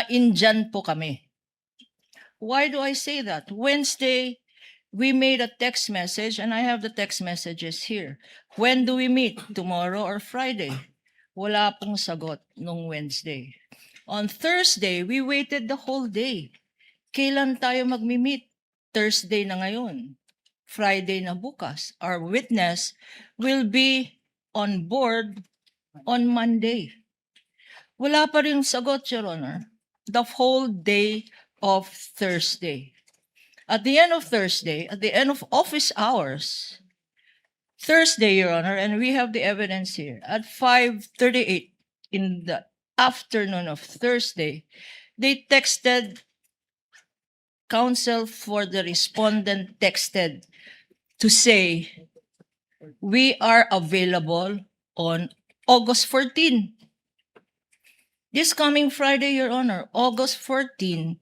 na indyan po kami. Why do I say that? Wednesday, we made a text message, and I have the text messages here. When do we meet? Tomorrow or Friday? Wala pong sagot nung Wednesday. On Thursday, we waited the whole day. Kailan tayo magmi-meet? Thursday na ngayon. Friday na bukas. Our witness will be on board on Monday. Wala pa rin sagot, Your Honor. The whole day of Thursday. At the end of Thursday, at the end of office hours, Thursday, Your Honor, and we have the evidence here, at 5:38 in the afternoon of Thursday, they texted, counsel for the respondent texted to say, we are available on August 14. This coming Friday, Your Honor, August 14,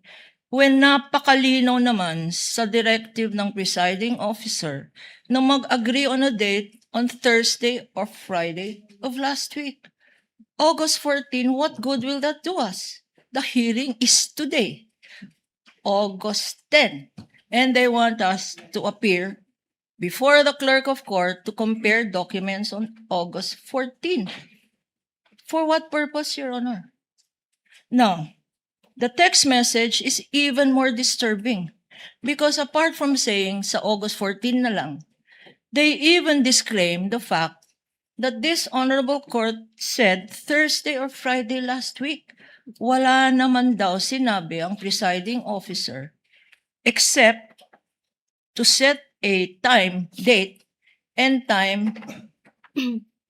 when napakalinaw naman sa directive ng presiding officer na mag-agree on a date on Thursday or Friday of last week. August 14, what good will that do us? The hearing is today, August 10, and they want us to appear before the clerk of court to compare documents on August 14. For what purpose, Your Honor? Now, the text message is even more disturbing because apart from saying sa August 14 na lang, they even disclaim the fact that this honorable court said Thursday or Friday last week. Wala naman daw sinabi ang presiding officer except to set a time, date, and time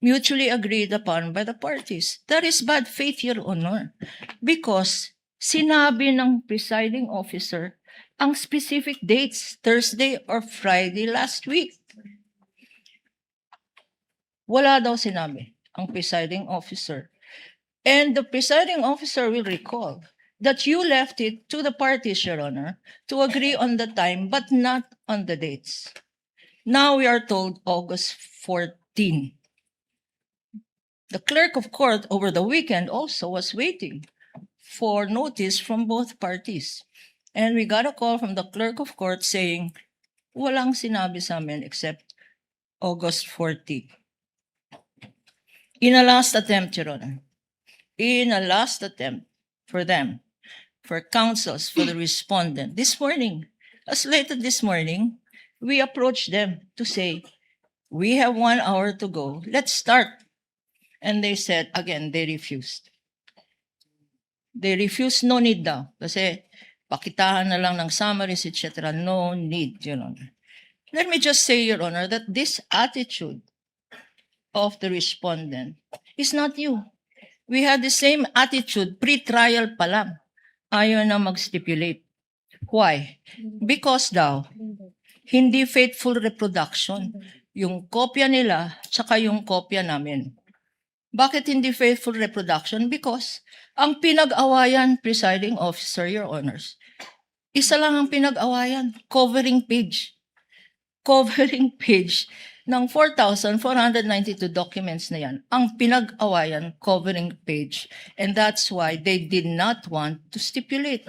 mutually agreed upon by the parties. That is bad faith, Your Honor, because sinabi ng presiding officer ang specific dates, Thursday or Friday last week. Wala daw sinabi ang presiding officer. And the presiding officer will recall that you left it to the parties, Your Honor, to agree on the time but not on the dates. Now we are told August 14. The clerk of court over the weekend also was waiting for notice from both parties. And we got a call from the clerk of court saying, walang sinabi sa amin except August 14. In a last attempt, Your Honor, in a last attempt for them, for counsels, for the respondent, this morning, as late as this morning, we approached them to say, we have 1 hour to go, let's start. And they said, again, they refused. They refused, no need daw. Kasi pakitahan na lang ng summaries, etc. No need, Your Honor. Let me just say, Your Honor, that this attitude of the respondent is not new. We had the same attitude pre-trial pa lang. Ayaw na mag-stipulate. Why? Because daw, hindi faithful reproduction. Yung kopya nila, tsaka yung kopya namin. Bakit hindi faithful reproduction? Because ang pinag-awayan, presiding officer, Your Honors, isa lang ang pinag-awayan, covering page. Covering page ng 4,492 documents na yan. Ang pinag-awayan, covering page. And that's why they did not want to stipulate.